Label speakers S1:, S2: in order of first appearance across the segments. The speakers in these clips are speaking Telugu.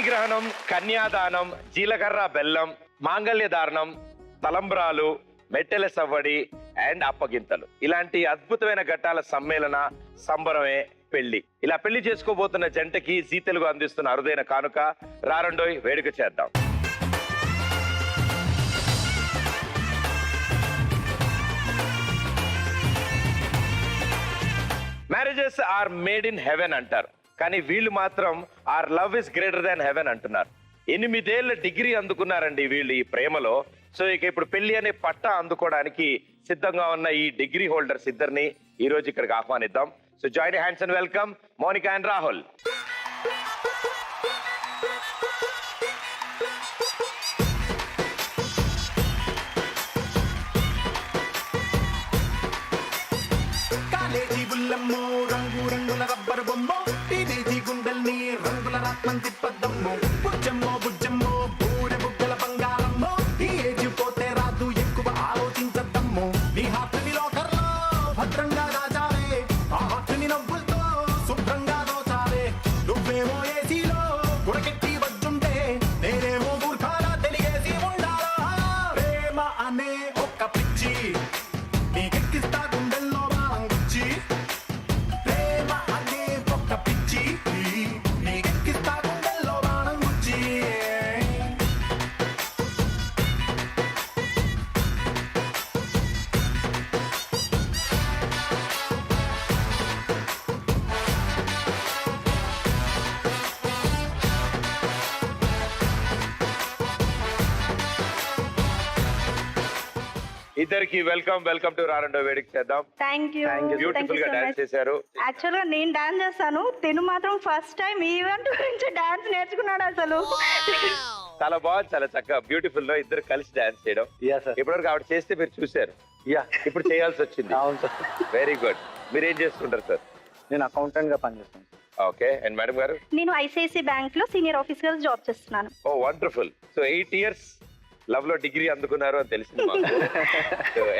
S1: పాణిగ్రహణం, కన్యాదానం, జీలకర్ర బెల్లం, మాంగళ్య దారణం, తలంబ్రాలు, మెట్టెల సవ్వడి అండ్ అప్పగింతలు ఇలాంటి అద్భుతమైన ఘట్టాల సమ్మేళన సంబరమే పెళ్లి. ఇలా పెళ్లి చేసుకోబోతున్న జంటకి జీ తెలుగు అందిస్తున్న అరుదైన కానుక రారండోయ్ వేడుక చేద్దాం. Marriages are made in heaven అంటారు, కానీ వీళ్ళు మాత్రం our love is greater than heaven అంటున్నారు. 8 ఏళ్ల డిగ్రీ అందుకున్నారండి వీళ్ళు ఈ ప్రేమలో. సో ఇక ఇప్పుడు పెళ్లి అనే పట్టా అందుకోవడానికి సిద్ధంగా ఉన్న ఈ డిగ్రీ హోల్డర్స్ ఇద్దరిని ఈ రోజు ఇక్కడికి ఆహ్వానిద్దాం. So join hands and welcome Monica and Rahul.
S2: రంగు రంగుల రబ్బర్ బొమ్మ టీనేజీ గుండెల్ని రంగుల రత్నం తిప్పద్దమ్మో బుజ్జమ్మో బుజ్జమ్మో బూరె బుగ్గల బంగారమ్మో ఈ ఏజ్ పోతే రాదు ఎక్కువ ఆలోచించద్దమ్మో నీ హార్ట్ని లోకర్లో భద్రంగా దాచాలే ఆ హార్ట్ని నవ్వులతో శుభ్రంగా దోచాలే నువ్వేమో ఏసీలో గుడకెట్టి వద్దుంటే నేనేమో మూర్ఖాలా తెలియజేసి ఉండాలా ప్రేమ అనే ఒక్క పిచ్చి నీకెక్కిస్తా గుండెల్లో బాణం గుచ్చి
S1: ఇద్దరికి వెల్కమ్ టు రారండో వేడుక చేద్దాం.
S3: Thank you.
S1: బ్యూటిఫుల్ గా డాన్స్ చేశారు.
S3: యాక్చువల్ గా నేను డాన్స్ చేస్తాను, తిను మాత్రం ఫస్ట్ టైం ఈవెంట్ గురించి డాన్స్ నేర్చుకున్నాడు అసలు.
S1: చాలా బాగుంది, చాలా చక్కగా బ్యూటిఫుల్ లో ఇద్దరు కలిసి డాన్స్ చేయడం. ఇప్పటివరకు ఆవిడ చేస్తే మీరు చూసారు, ఇప్పుడు చేయాల్సి వచ్చింది.
S4: అవును సార్.
S1: Very good. మీరు ఏం చేస్తుంటారు సార్?
S4: నేను అకౌంటెంట్ గా పనిచేస్తాను.
S1: ఓకే. అండ్ మేడం గారు?
S3: నేను ఐసిఐసిఐ బ్యాంక్ లో సీనియర్ ఆఫీసర్ గా జాబ్ చేస్తున్నాను.
S1: ఓ వండర్ఫుల్. సో 8 years లవ్ లో డిగ్రీ అందుకున్నారు అని తెలిసింది మాకు.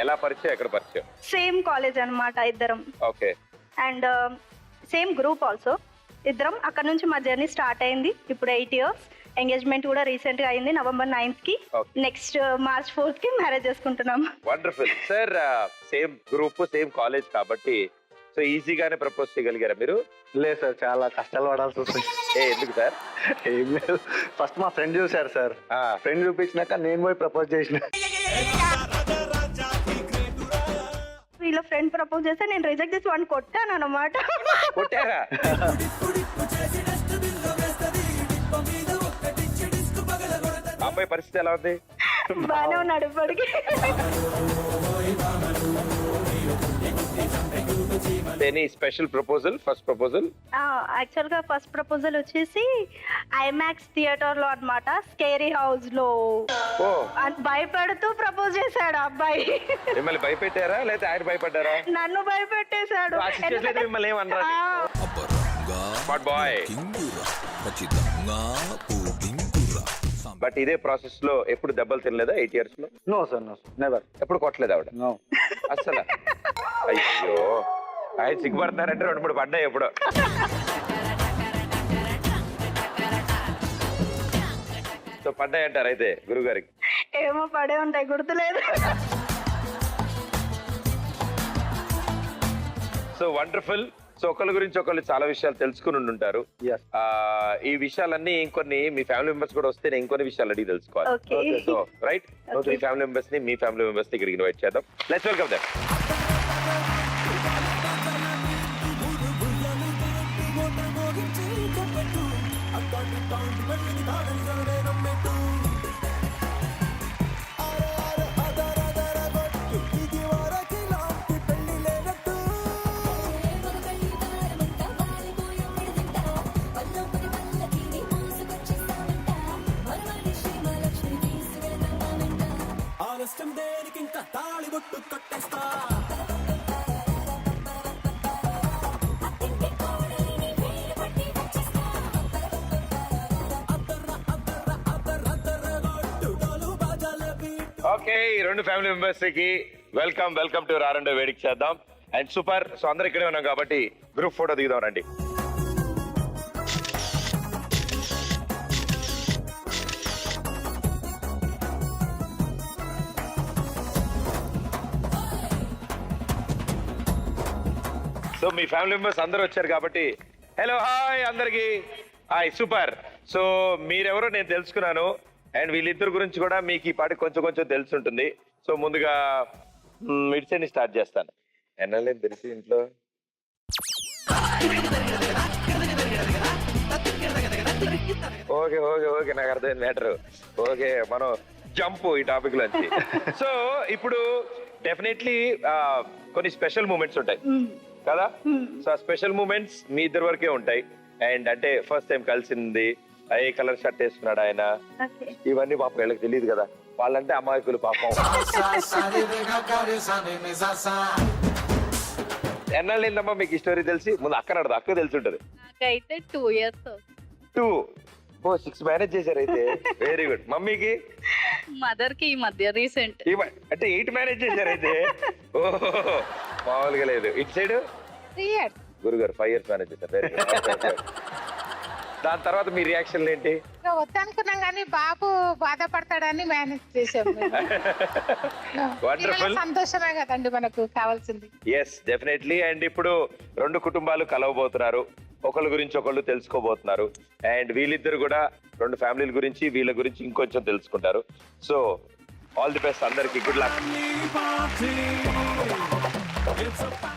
S1: ఎలా పరిచయం, ఎక్కడ పరిచయం?
S3: సేమ్ కాలేజ్ అన్నమాట ఇద్దరం.
S1: Okay.
S3: And same group also. ఇద్దరం అక్కడ నుంచి మా జర్నీ స్టార్ట్ అయింది. ఇప్పుడు 8 years. ఎంగేజ్మెంట్ కూడా రీసెంట్ గా అయింది November 9th కి. నెక్స్ట్ March 4th కి మ్యారేజ్ చేసుకుంటున్నాం.
S1: Wonderful sir. Same group same college కాబట్టి సో ఈజీగానే ప్రపోజ్ చేయగలిగారా మీరు?
S4: లేదు సార్, చాలా కష్టాలు పడాల్సి వస్తుంది.
S1: ఎందుకు సార్?
S4: ఏం లేదు, ఫస్ట్ మా ఫ్రెండ్ చూశారు సార్. ఫ్రెండ్ చూపించినాక నేను పోయి ప్రపోజ్ చేసిన.
S3: వీళ్ళ ఫ్రెండ్ ప్రపోజ్ చేస్తే నేను రిజెక్ట్ చేసి వాడిని కొట్టాను అన్నమాట.
S1: కొట్టారా? అబ్బాయి పరిస్థితి ఎలా ఉంది?
S3: బానే ఉన్నాడు ఇప్పటికి.
S1: Any special proposal? First proposal
S3: actual గా ఫస్ట్ ప్రపోజల్ వచ్చేసి ఐమాక్స్ థియేటర్ లో అన్నమాట, స్కేరీ హౌస్ లో భయపెడుతూ ప్రపోజ్ చేశాడు అబ్బాయి.
S1: మిమ్మల్ని భయపెట్టారా లేదా ఆయన భయపడ్డారా?
S3: నన్ను భయపెట్టేశాడు.
S1: మిమ్మల్ని ఏమన్నారా? బాయ్. బట్ ఇదే ప్రాసెస్ లో ఎప్పుడు దెబ్బలు తినలేదా 8 years లో?
S4: No sir, no never.
S1: ఎప్పుడు కొట్టలేదు ఆవిడ?
S4: నో
S1: అసలు. అయ్యో, ఆయన సిగ్గుపడుతున్నారంటే 2-3 పడ్డాయి ఎప్పుడో. సో పడ్డాయి అంటారు అయితే గురుగారికి?
S3: ఏమో పడే ఉంటాయి, గుర్తులేదు.
S1: So wonderful. సో ఒకళ్ళ గురించి ఒకళ్ళు చాలా విషయాలు తెలుసుకుని ఉంటారు. ఈ విషయాలన్నీ ఇంకొన్ని మీ ఫ్యామిలీ మెంబర్స్ కూడా వస్తే ఇంకొన్ని విషయాలు అడిగి తెలుసుకోవాలి. సో రైట్, మీ ఫ్యామిలీ మెంబర్స్ ని ఇక్కడికి ఇన్వైట్ చేద్దాం. Let's welcome them. ఓకే, ఈ 2 ఫ్యామిలీ మెంబర్స్ కి వెల్కమ్ టు రారండో వేడుక చేద్దాం. And super. సో అందరు ఇక్కడే ఉన్నాం కాబట్టి గ్రూప్ ఫోటో దిగుదాం రండి. సో మీ ఫ్యామిలీ మెంబర్స్ అందరూ వచ్చారు కాబట్టి హలో హాయ్ అందరికి హాయ్ సూపర్. సో మీరెవరో నేను తెలుసుకున్నాను అండ్ వీళ్ళిద్దరు గురించి కూడా మీకు ఈ పాటికి కొంచెం కొంచెం తెలుసుంటుంది. సో ముందుగా మిడ్సెని స్టార్ట్ చేస్తాను. ఎన్నలేం తెలిసి ఇంట్లో ఓకే ఓకే ఓకే నాకు అర్థమైంది మ్యాటర్. ఓకే మనం జంప్ ఈ టాపిక్ లోంచి. సో ఇప్పుడు డెఫినెట్లీ కొన్ని స్పెషల్ మూమెంట్స్ ఉంటాయి కదా. సో ఆ స్పెషల్ మూమెంట్స్ మీ ఇద్దరు వరకే ఉంటాయి. అండ్ అంటే ఫస్ట్ టైం కలిసింది, ఏ కలర్ షర్ట్ వేసుకున్నాడు ఆయన, ఇవన్నీ పాపం వీళ్ళకి తెలియదు కదా. వాళ్ళంటే అమాయకులు పాపం. ఎన్నాళ్ళు ఏందమ్మా మీకు ఈ స్టోరీ తెలిసి? ముందు అక్క నడదు, అక్క తెలిసి ఉంటది.
S5: నాకైతే 2 years
S1: 2 6 మేనేజ్ చేశారు అయితే. Very good. మమ్మీకి
S5: మదర్ కి ఈ మధ్య రీసెంట్
S1: అంటే 8 మేనేజ్ చేశారు అయితే. ఓహో మామూలుగా లేదు. ఇటు సైడ్
S5: 3 years
S1: గురుగారు 5 years మేనేజ్ చేశారు. Very good. దాని తర్వాత మీ రియాక్షన్ ఏంటి?
S6: వద్దనుకున్నాం కానీ బాబు బాధపడతాడని మేనేజ్ చేసాం.
S1: వండర్ఫుల్.
S6: సంతోషమే కదండి మనకు కావాల్సింది.
S1: Yes definitely. అండ్ ఇప్పుడు 2 కుటుంబాలు కలవబోతున్నారు, ఒకళ్ళ గురించి ఒకళ్ళు తెలుసుకోబోతున్నారు. అండ్ వీళ్ళిద్దరు కూడా 2 ఫ్యామిలీల గురించి వీళ్ళ గురించి ఇంకొంచెం తెలుసుకుంటారు. సో ఆల్ ది బెస్ట్ అందరికి, గుడ్ లక్.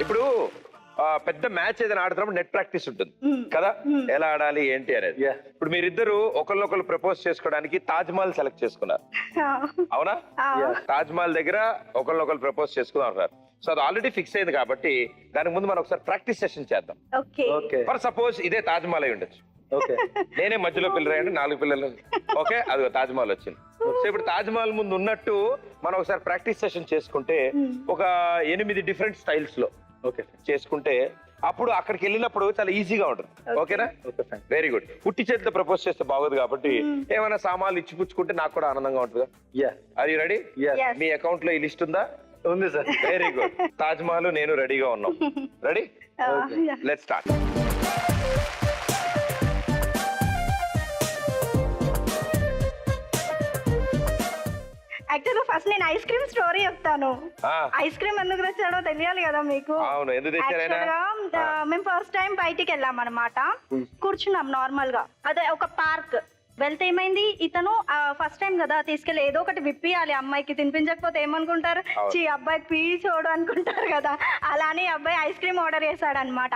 S1: ఇప్పుడు పెద్ద మ్యాచ్ ఏదైనా ఆడుతున్నప్పుడు నెట్ ప్రాక్టీస్ ఉంటుంది కదా, ఎలా ఆడాలి ఏంటి అనేది. ఇప్పుడు మీరిద్దరు ఒకళ్ళొకళ్ళు ప్రపోజ్ చేసుకోవడానికి తాజ్ మహల్ సెలెక్ట్ చేసుకున్నారు అవునా? తాజ్ మహల్ దగ్గర ఒకళ్ళొకళ్ళు ప్రపోజ్ చేసుకుందాం అంటారు. సో అది ఆల్రెడీ ఫిక్స్ అయింది కాబట్టి దానికి ముందు మనం ఒకసారి ప్రాక్టీస్ సెషన్ చేద్దాం. ఫర్ సపోజ్ ఇదే తాజ్ మహల్ అయి ఉండొచ్చు, నేనే మధ్యలో పిల్లరాయండి, 4 పిల్లలు. ఓకే అది తాజ్ మహల్ వచ్చింది. సో ఇప్పుడు తాజ్ మహల్ ముందు ఉన్నట్టు మనం ఒకసారి ప్రాక్టీస్ సెషన్ చేసుకుంటే ఒక 8 డిఫరెంట్ స్టైల్స్ లో చేసుకుంటే అప్పుడు అక్కడికి వెళ్ళినప్పుడు చాలా ఈజీగా ఉంటుంది. ఓకేనా? Very good. పుట్టి చేతితో ప్రపోజ్ చేస్తే బాగోదు కాబట్టి ఏమైనా సామాన్లు ఇచ్చి పుచ్చుకుంటే నాకు కూడా ఆనందంగా ఉంటుంది. అది రెడీ? మీ అకౌంట్ లో ఈ లిస్ట్ ఉందా?
S4: ఉంది sir.
S1: Very good. Taj Mahal నేను రెడీగా ఉన్నాం. రెడీ? Let's start.
S3: యాక్చువల్గా ఫస్ట్ నేను ఐస్ క్రీమ్ స్టోరీ చెప్తాను. ఐస్ క్రీమ్ ఎందుకు తెచ్చాడో తెలియాలి కదా మీకు.
S1: అవును, ఎందుకు తెచ్చారైనా?
S3: మేము ఫస్ట్ టైం బయటికి వెళ్ళాం అనమాట. కూర్చున్నాం నార్మల్ గా, అదే ఒక పార్క్ వెళ్తే ఏమైంది, ఇతను ఫస్ట్ టైం కదా తీసుకెళ్ళి ఏదో ఒకటి విప్పియాలి అమ్మాయికి, తినిపించకపోతే ఏమనుకుంటారు, చీ అబ్బాయి పీచోడు అనుకుంటారు కదా. అలానే అబ్బాయి ఐస్ క్రీమ్ ఆర్డర్ చేశాడు అనమాట.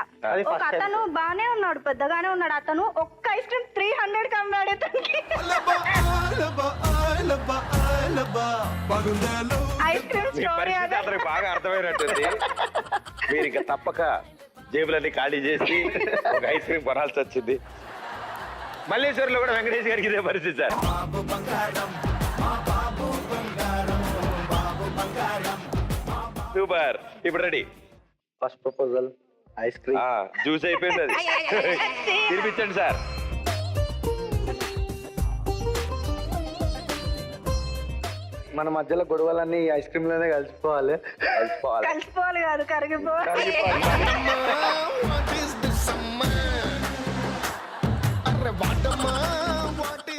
S3: ఒక అతను బానే ఉన్నాడు, పెద్దగానే ఉన్నాడు. అతను ఒక్క ఐస్ క్రీమ్ 300 కమ్మాడు ఇతనికి. ఐస్ క్రీమ్ స్టోరీ
S1: అతనికి బాగా అర్థమైనట్టుంది. మీరు ఇంకా తప్పక జేబులన్నీ ఖాళీ చేసి ఒక ఐస్ క్రీమ్ కొనాల్సి వచ్చింది. మల్లేశ్వరంలో కూడా వెంకటేష్ గారికి ఇదే పరిస్థితి సార్. సూపర్. ఇప్పుడు ready.
S4: First proposal ice cream.
S1: Juice అయిపోయింది, అది తినిపించండి సార్.
S4: మన మధ్యలో గొడవలన్నీ ఐస్ క్రీమ్ లోనే కలిసిపోవాలి.
S3: కలిసిపోవాలి కాదు, కరిగిపోవాలి.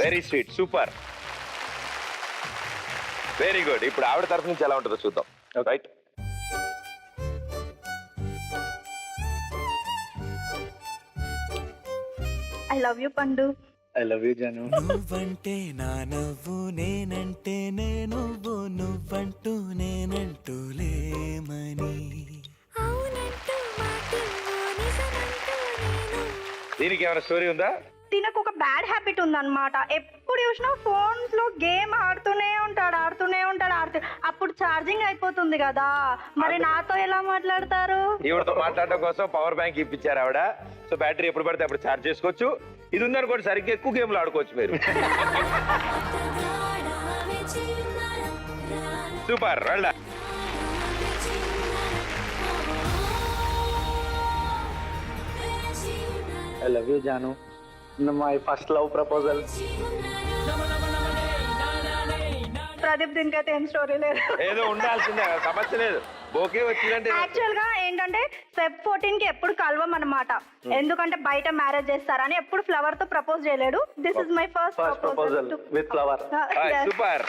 S1: Very sweet, super, very good. ఇప్పుడు ఆవిడ తరఫు నుంచి ఎలా ఉంటుందో చూద్దాం. రైట్?
S3: ఐ లవ్ యూ పండు.
S4: ఐ లవ్ యూ జాను.
S7: నువ్వంటే నా నవ్వు, నేనంటే నేను నువ్వంటూ నేనంటూ లేమని.
S1: దీనికి ఏమైనా స్టోరీ ఉందా?
S3: దీనికి ఒక బ్యాడ్ హ్యాబిట్ ఉందన్నమాట. ఎప్పుడు చూసినా ఫోన్స్ లో గేమ్ ఆడుతూనే ఉంటాడు. అప్పుడు ఛార్జింగ్ అయిపోతుంది కదా, మరి నాతో ఎలా మాట్లాడతారు?
S1: ఈవిడతో మాట్లాడడం కోసం పవర్ బ్యాంక్ ఇప్పించారు ఆవిడ. సో బ్యాటరీ ఎప్పుడు పడితే అప్పుడు ఛార్జ్ చేసుకోవచ్చు. ఇది ఉందనుకోండి, సరిగ్గా ఎక్కువ గేమ్లు ఆడుకోవచ్చు మీరు. సూపర్. వెళ్ళ
S4: ఐ లవ్ యూ జాను. My first love proposal.
S3: Pradeep దీనికైతే ఏం స్టోరీ లేదు.
S1: ఏదో ఉండాల్సిందే, సమస్య లేదు. ఓకే వచ్చిందంటే
S3: యాక్చువల్ గా ఏంటంటే Feb 14 కి ఎప్పుడు కలవం అన్నమాట. ఎందుకంటే బయట మ్యారేజ్ చేస్తారని ఎప్పుడు ఫ్లవర్ తో ప్రపోజ్ చేయలేడు. This is my first
S4: proposal with flower.
S1: Super.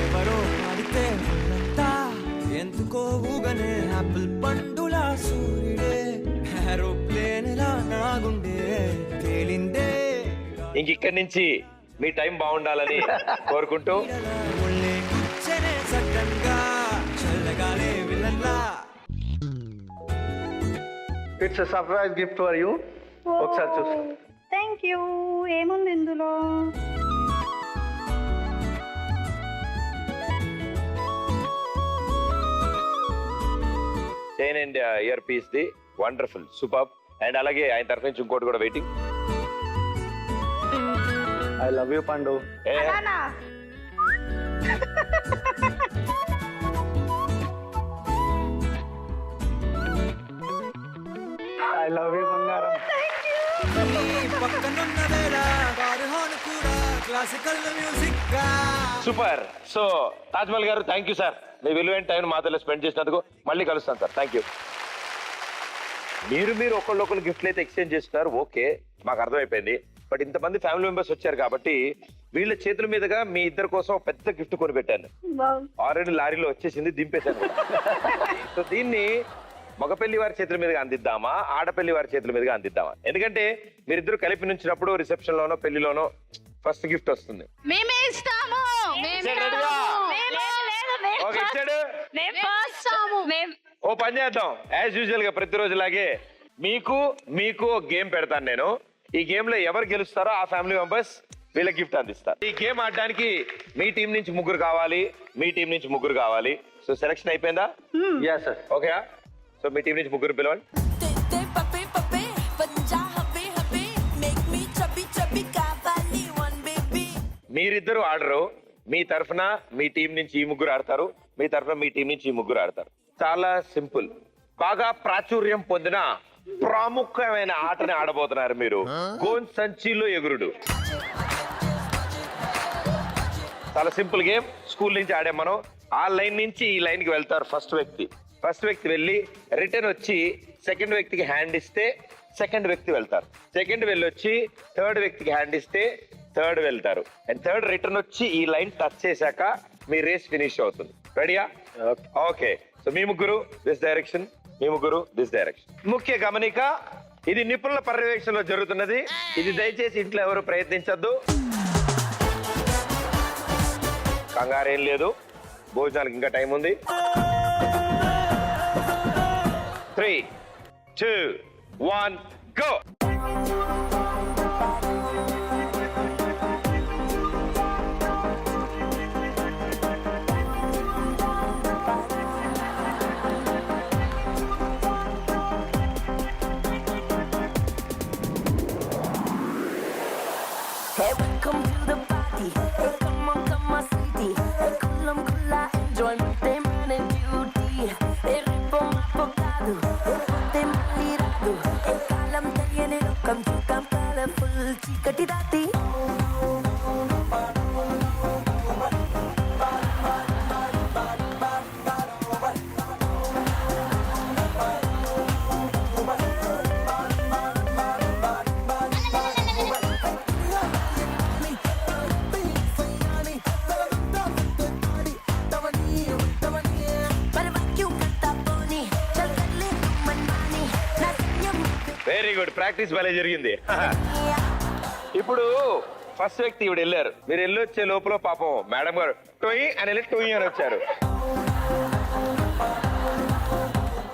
S7: ఎవరో పాడితే ఎందుకో ఊగనే ఆపిల్ పండులా
S1: ఇంక ఇక్కడి నుంచి మీ టైం బాగుండాలని కోరుకుంటూ
S7: ఒళ్ళే కూర్చనే సడ్డంగా చల్లగాలే విలన్లా
S4: it's surprise gift for you. ఒకసారి చూసుకో.
S3: Thank you. ఏముంది ఇందులో?
S1: Chain and ear piece the wonderful super. And అలాగే ఆయన తరఫు నుంచి ఇంకోటి కూడా వెయిటింగ్.
S4: ఐ లవ్ యూ పండు.
S3: అలానా?
S4: ఐ లవ్ యూ బంగారం.
S7: పక్కనున్న వేళ కారు హార్న్ కూడా క్లాసికల్ మ్యూజిక్ గా.
S1: సూపర్. సో తాజ్మహల్ గారు థ్యాంక్ యూ సార్, మీ విలువైన టైం మాతో స్పెండ్ చేసినందుకు. మళ్ళీ కలుస్తాను సార్. Thank you. మీరు ఒకళ్ళొకళ్ళు గిఫ్ట్లు అయితే ఎక్స్చేంజ్ చేస్తున్నారు, ఓకే, మాకు అర్థమైపోయింది. బట్ ఇంతమంది ఫ్యామిలీ మెంబర్స్ వచ్చారు కాబట్టి వీళ్ళ చేతుల మీదుగా మీ ఇద్దరు కోసం ఒక పెద్ద గిఫ్ట్ కొనిపెట్టాను.
S3: వావ్.
S1: ఆల్రెడీ లారీలో వచ్చేసింది, దింపేశాను కూడా. సో దీన్ని మగపెళ్లి వారి చేతుల మీదుగా అందిద్దామా, ఆడపెళ్లి వారి చేతుల మీదుగా అందిద్దామా? ఎందుకంటే మీరిద్దరు కలిపి నుంచినప్పుడు రిసెప్షన్ లోనో పెళ్లిలోనో ఫస్ట్ గిఫ్ట్ వస్తుంది.
S5: మేమే ఇస్తాము.
S1: ఓకే, ఇచ్చాడు.
S5: మేము
S1: ఓ పని చేద్దాం, యాజ్ యూజువల్ గా ప్రతిరోజు లాగే మీకు గేమ్ పెడతాను నేను. ఈ గేమ్ లో ఎవరు గెలుస్తారో ఆ ఫ్యామిలీ మెంబర్స్ వీళ్ళ గిఫ్ట్ అందిస్తారు. ఈ గేమ్ ఆడడానికి మీ టీం నుంచి ముగ్గురు కావాలి, మీ టీం నుంచి ముగ్గురు కావాలి. సో సెలక్షన్ అయిపోయిందా?
S4: Yes sir.
S1: ఓకే, సో మీ టీం నుంచి ముగ్గురు పిలవండి. మీరిద్దరు ఆడరు, మీ తరఫున మీ టీం నుంచి ఈ ముగ్గురు ఆడతారు, మీ తరఫున మీ టీం నుంచి ఈ ముగ్గురు ఆడతారు. చాలా సింపుల్. బాగా ప్రాచుర్యం పొందిన ప్రాముఖ్యమైన ఆటని ఆడబోతున్నారు మీరు. గోన్ సంచిలో ఎగురుడు. చాలా సింపుల్ గేమ్, స్కూల్ నుంచి ఆడే మనం. ఆ లైన్ నుంచి ఈ లైన్ కి వెళ్తారు ఫస్ట్ వ్యక్తి వెళ్ళి రిటర్న్ వచ్చి సెకండ్ వ్యక్తికి హ్యాండ్ ఇస్తే సెకండ్ వ్యక్తి వెళ్తారు. సెకండ్ వెళ్ళొచ్చి థర్డ్ వ్యక్తికి హ్యాండ్ ఇస్తే థర్డ్ వెళ్తారు. అండ్ థర్డ్ రిటర్న్ వచ్చి ఈ లైన్ టచ్ చేశాక మీ రేస్ ఫినిష్ అవుతుంది. రెడీయా? ఓకే. సో మీ ముగ్గురు దిస్ డైరెక్షన్, మీ ముగ్గురు దిస్ డైరెక్షన్. ముఖ్య గమనిక, ఇది నిపుణుల పర్యవేక్షణలో జరుగుతున్నది. ఇది దయచేసి ఇంట్లో ఎవరు ప్రయత్నించద్దు. కంగారేం లేదు, భోజనానికి ఇంకా టైం ఉంది. 3, 2, 1 go.
S8: Hey, welcome to the party. Hey, come on, city. Hey, kulla, enjoyment, they man and beauty. Hey, ripom, pocado. Hey, pote malirado. Hey, kalam tayane come to come colorful chikati dati.
S1: Very good, practice భలే జరిగింది. ఇప్పుడు ఫస్ట్ వ్యక్తి ఇవిడ వెళ్ళారు. మీరు వెళ్ళి వచ్చే లోపల పాపం మేడం గారు టొయ్ అని వెళ్ళి టొయ్ అని వచ్చారు.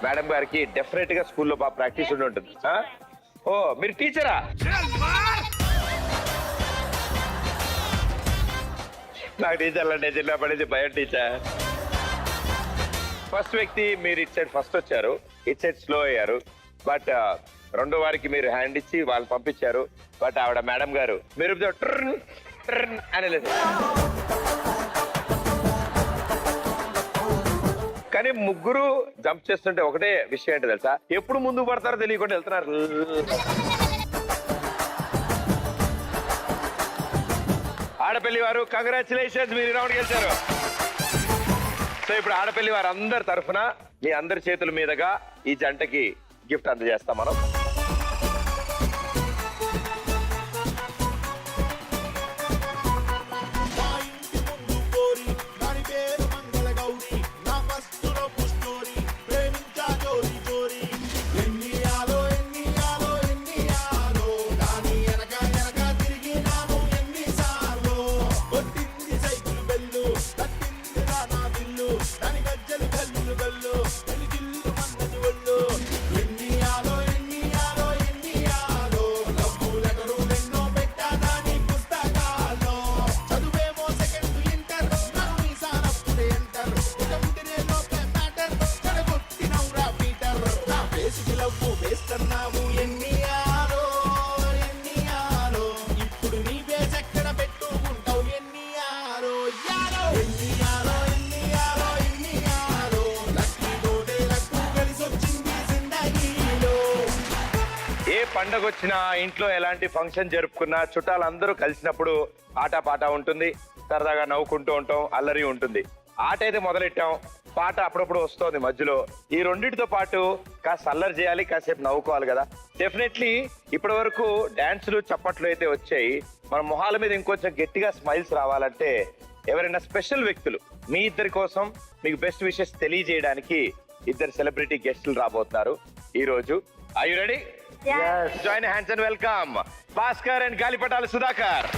S1: మేడం గారికి డెఫినెట్ గా స్కూల్లో బాగా ప్రాక్టీస్ ఉండి ఉంటుంది. ఓ మీరు టీచరా? నాకు టీచర్లు అంటే చిన్నప్పటి నుంచి భయం టీచర్. ఫస్ట్ వ్యక్తి మీరు ఇట్ సైడ్ ఫస్ట్ వచ్చారు, ఇట్ సైడ్ స్లో అయ్యారు. బట్ రెండో వారికి మీరు హ్యాండ్ ఇచ్చి వాళ్ళు పంపించారు. బట్ ఆవిడ మేడం గారు మీరు ట్రన్ ట్రన్ అనలేదు. కానీ ముగ్గురు జంప్ చేస్తుంటే ఒకటే విషయం ఏంటో తెలుసా, ఎప్పుడు ముందుకు పడతారో తెలియకుండా వెళ్తున్నారు. ఆడపల్లి వారు కంగ్రాచులేషన్స్, మీరు రౌండ్ గెలిచారు. సో ఇప్పుడు ఆడపల్లి వారు అందరి తరఫున మీ అందరి చేతుల మీదుగా ఈ జంటకి గిఫ్ట్ అందజేస్తాం మనం. పండగ వచ్చినా ఇంట్లో ఎలాంటి ఫంక్షన్ జరుపుకున్నా చుట్టాలందరూ కలిసినప్పుడు ఆటపాట ఉంటుంది, సరదాగా నవ్వుకుంటూ ఉంటాం, అల్లరి ఉంటుంది. ఆట అయితే మొదలెట్టాం, పాట అప్పుడప్పుడు వస్తుంది మధ్యలో. ఈ రెండింటితో పాటు కాస్త అల్లరి చేయాలి, కాసేపు నవ్వుకోవాలి కదా. డెఫినెట్లీ ఇప్పటి వరకు డాన్సులు చప్పట్లు అయితే వచ్చాయి. మన మొహాల మీద ఇంకొంచెం గట్టిగా స్మైల్స్ రావాలంటే ఎవరైనా స్పెషల్ వ్యక్తులు మీ ఇద్దరి కోసం మీకు బెస్ట్ విషెస్ తెలియజేయడానికి ఇద్దరు సెలబ్రిటీ గెస్టులు రాబోతున్నారు ఈ రోజు. Are you ready? Join hands and welcome Bhaskar and గాలిపటాల Sudhakar.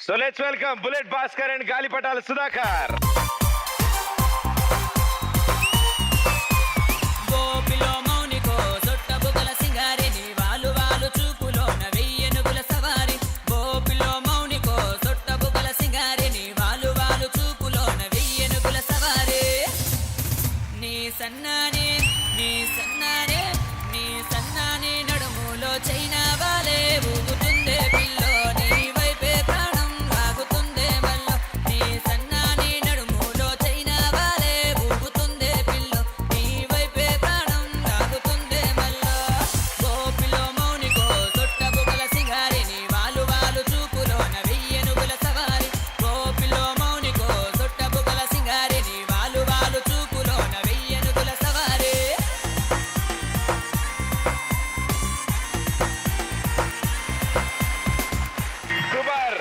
S1: So let's welcome Bullet Bhaskar and Galipatal Sudhakar.
S9: గోపిలో మౌనికో సొట్ట బుగల సింగారి నీ వాలు వాలు చూపులో నవెయ్యనుగుల సవారి. గోపిలో మౌనికో సొట్ట బుగల సింగారి నీ వాలు వాలు చూపులో నవెయ్యనుగుల సవారి. నీ సన్నానే నీ సన్నానే నీ సన్నానే నడుములో చైనా వాలే ఊగుతుందే పిల్లో నీ వైపే ప్రాణం లాగుతుందే మల్లో. నీ సన్నానే నడుములో చైనా వాలే ఊగుతుందే పిల్లో నీ వైపే ప్రాణం లాగుతుందే మల్లో. గోపిలో మౌనికో సొట్ట బుగల సింగారి నీ వాలు వాలు చూపులో నవెయ్యనుగుల సవారి. గోపిలో మౌనికో సొట్ట బుగల సింగారి నీ వాలు వాలు చూపులో నవెయ్యనుగుల సవారి.
S1: Super,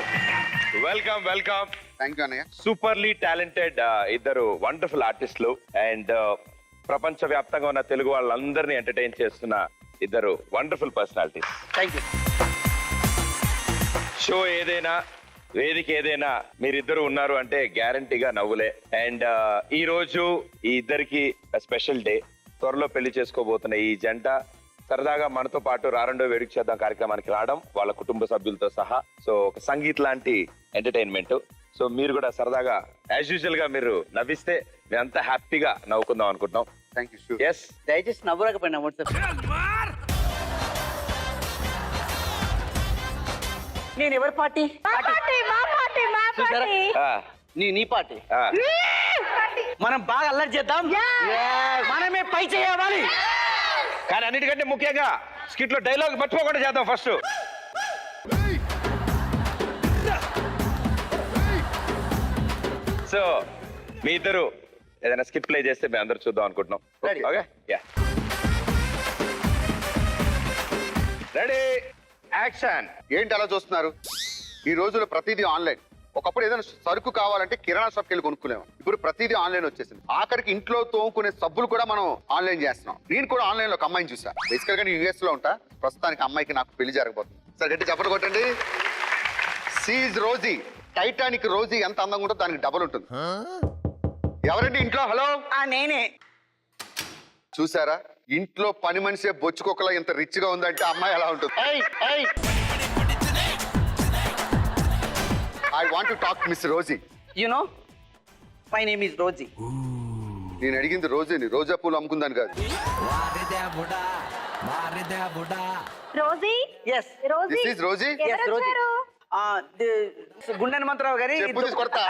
S1: welcome welcome.
S4: Thank you అన్నయ్య.
S1: సూపర్లీ టాలెంటెడ్ ఇద్దరు వండర్ఫుల్ ఆర్టిస్టులు అండ్ ప్రపంచ వ్యాప్తంగా ఉన్న తెలుగు వాళ్ళందరినీ ఎంటర్టైన్ చేస్తున్న ఇద్దరు wonderful personalities.
S4: Thank you.
S1: Show ఏదైనా వేదిక ఏదైనా మీరిద్దరు ఉన్నారు అంటే గ్యారంటీగా నవ్వులే. అండ్ ఈ రోజు ఈ ఇద్దరికి స్పెషల్ డే. త్వరలో పెళ్లి చేసుకోబోతున్న ఈ జంట సరదాగా మనతో పాటు రారండో వేడుక చేద్దాం కార్యక్రమానికి రావడం, వాళ్ళ కుటుంబ సభ్యులతో సహా. సో ఒక సంగీత్ లాంటి ఎంటర్టైన్మెంట్. సో మీరు కూడా సరదాగా యాజ్ యూజువల్ గా మీరు నవ్విస్తే మేమంతా హ్యాపీగా నవ్వుకుందాం అనుకుంటున్నాం.
S4: Thank you.
S1: ఎస్,
S10: దయచేసి నవ్వరాకపోయినా నేను ఎవరి పార్టీ చూసారా? నీ పార్టీ. మనం బాగా అల్లరి చేద్దాం, మనమే పై చేయాలి.
S1: కానీ అన్నిటికంటే ముఖ్యంగా స్కిట్ లో డైలాగ్ మర్చిపోకుండా చేద్దాం ఫస్ట్. సో మీ ఇద్దరు ఏదైనా స్కిట్ ప్లే చేస్తే మేము అందరూ చూద్దాం అనుకుంటున్నాం.
S10: Ready.
S1: Okay, ready, action.
S4: ఏంటి అలా చూస్తున్నారు? ఈ రోజుల్లో ప్రతిదీ ఆన్లైన్. ఒకప్పుడు ఏదైనా సరుకు కావాలంటే కిరాణా షాప్కి వెళ్ళి కొనుక్కునేవాం. ఇప్పుడు ప్రతిదీ ఆన్లైన్ వచ్చేసింది. ఆఖరికి ఇంట్లో తోముకునే సబ్బులు కూడా మనం ఆన్లైన్ చేస్తున్నాం. నేను కూడా ఆన్లైన్ లో ఒక అమ్మాయిని చూసా. బేసికల్ గా నేను యూఎస్ లో ఉంటా. ప్రస్తుతానికి అమ్మాయికి నాకు పెళ్లి జరగబోతుంది. సరే గట్టి చెప్పలు కొట్టండి. Seize Rosie. టైటానిక్ రోజీ ఎంత అందంగా ఉంటుందో దానికి డబుల్ ఉంటుంది. ఎవరండి ఇంట్లో? హలో,
S10: నేనే.
S4: చూసారా? ఇంట్లో పని మనిషే బొచ్చుకొకలా ఇంత రిచ్ గా ఉందంటే అమ్మాయి ఎలా ఉంటుంది? I want to talk miss Rosie.
S10: You know my name is Rosie.
S4: నేను అడిగింది రోజీని, రోజా పూలు అమ్ముకుందాను కాదు.
S3: Rosie,
S10: yes
S3: Rosie,
S4: this is Rosie.
S10: Yes, Rosie. గుండె హనుమంతరావు గారి
S4: చెప్పు తీసి కొడతా.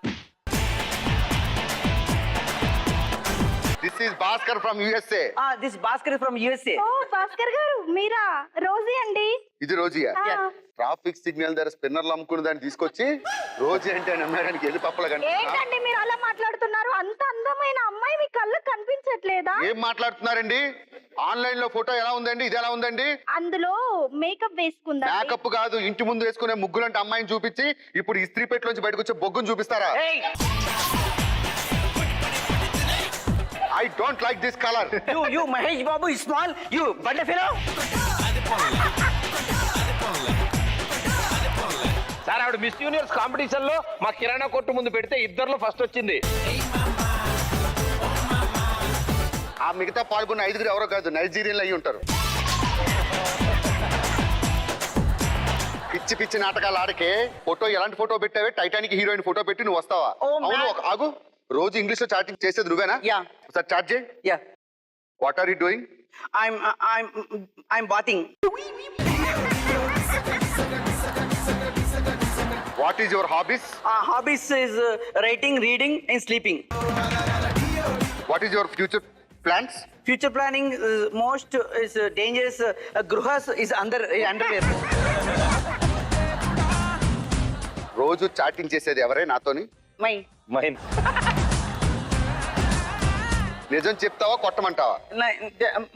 S4: This is Bhaskar from USA.
S10: This Bhaskar from USA.
S3: ఓ భాస్కర్ గారు మీరా? రోజీ అండి.
S4: ఇది రోజీయా? ట్రాఫిక్ సిగ్నల్ దగ్గర స్పిన్నర్లు అమ్ముకున్న దాన్ని తీసుకొచ్చి రోజీ అంటే అని అమ్మడానికి వెళ్ళి పప్పల
S3: ఏంటండి మీరు అలా మాట్లాడుతున్నారు? అంత అందమైన అమ్మాయి మీ కళ్ళకు కనిపించట్లేదా?
S4: ఏం మాట్లాడుతున్నారండి? ఆన్లైన్ లో ఫోటో ఎలా ఉందండి? ఇది ఎలా ఉందండి?
S3: అందులో మేకప్ వేసుకుందా?
S4: మేకప్ కాదు, ఇంటి ముందు వేసుకునే ముగ్గులంటే అమ్మాయిని చూపించి ఇప్పుడు ఇస్త్రీ పెట్టలోంచి బయటకు వచ్చే బొగ్గును చూపిస్తారా? I don't like this colour.
S10: You Mahesh Babu small you బండ ఫెలో.
S1: సార్ ఆవిడ మిస్ యూనివర్స్ కాంపిటీషన్ లో మా కిరాణా కొట్టు ముందు పెడితే ఇద్దరులో ఫస్ట్ వచ్చింది.
S4: ఆ మిగతా పాల్గొన్న 5 ఎవరో కాదు, నైజీరియన్లు అయ్యి ఉంటారు. పిచ్చి పిచ్చి నాటకాలు ఆడకే. ఫోటో ఎలాంటి ఫోటో పెట్టావే? టైటానిక్ హీరోయిన్ ఫోటో పెట్టి నువ్వు వస్తావా? అవును, ఆగు. రోజు ఇంగ్లీష్ లో చాటింగ్ చేసేది నువ్వేనా?
S10: Yeah.
S4: ఒకసారి చాట్ చేయి.
S10: Yeah
S4: what are you doing?
S10: I'm bathing.
S4: What is your hobbies?
S10: Hobbies is writing, reading and sleeping.
S4: What is your future plans
S10: future planning most is dangerous గృహస్ ఇస్ అండర్వేర్.
S4: రోజు చాటింగ్ చేసేది ఎవరే నాతోని?
S10: మై
S1: మైన్
S4: నిజం చెప్తావా కొట్టమంటావా?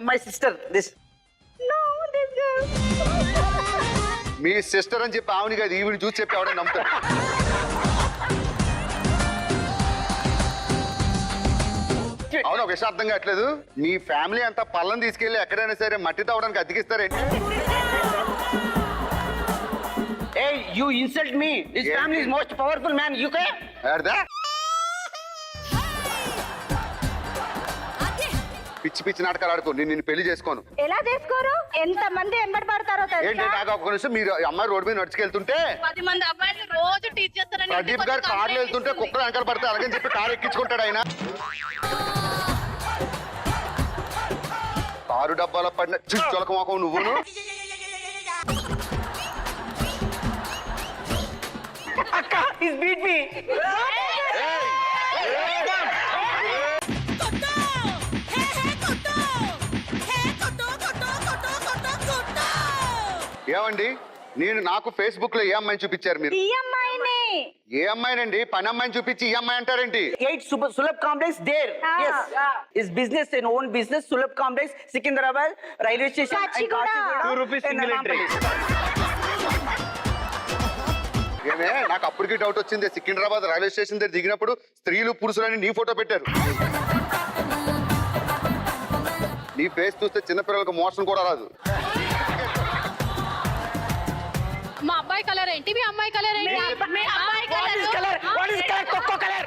S10: My sister this.
S3: No, this girl.
S4: మీ సిస్టర్ అని చెప్పి ఆవుని కాదు ఈవిని చూసి చెప్పి ఎవడే నమ్ముతాడు. అవును, ఒక విషయం అర్థం కావట్లేదు. మీ ఫ్యామిలీ అంతా పళ్ళని తీసుకెళ్లి ఎక్కడైనా సరే మట్టి తవ్వడానికి అతికిస్తారేంటి?
S10: Hey, you insult me. His family is most powerful man. You can.
S4: ఏడదా? పిచ్చి పిచ్చి నాటకాలు ఆడుకో. నిన్ను పెళ్లి చేసుకోను.
S3: ఎలా చేసుకోరు? ఎంత మంది ఎంబడి పడతారో
S4: ఏంటి
S3: తెలుసా?
S4: నాకు ఒక నిమిషం, మీరు అమ్మాయి రోడ్డు మీద నడుచుకెళ్తుంటే
S5: 10 మంది అబ్బాయిలు రోజు టీచ్ చేస్తారని
S4: ప్రదీప్ గారు కార్లు వెళ్తుంటే కుక్కలు వెనకాల పడతాయి అలాగని చెప్పి కారు ఎక్కించుకుంటాడు ఆయన. కారు డబ్బాలో పడిన చులక మొఖం నువ్వును.
S10: Akka, he's beat me.
S4: ఏమండి, నేను నాకు ఫేస్బుక్ లో ఏ అమ్మాయిని చూపించారు మీరు?
S3: ఈ అమ్మాయిని.
S4: ఏ అమ్మాయినండి? పని అమ్మాయిని చూపించి ఈ అమ్మాయి అంటారేంటి?
S10: 8 Sulabh Complex there.
S3: Ah.
S10: Yes. His business and own business, Sulabh Complex, Secunderabad, railway station,
S3: Kachiguda.
S1: ₹2 single entry.
S4: ఏమే, నాకు అప్పటికి డౌట్ వచ్చింది. సికింద్రాబాద్ రైల్వే స్టేషన్ దగ్గర దిగినప్పుడు స్త్రీలు పురుషులని నీ ఫోటో పెట్టారు. నీ ఫేస్ చూస్తే చిన్నపిల్లలకు మోషన్ కూడా రాదు.
S5: మా అబ్బాయి కలర్ ఏంటి? మీ అమ్మాయి కలర్ ఏంటి? మీ అమ్మాయి colour.
S10: What is color? Coco color.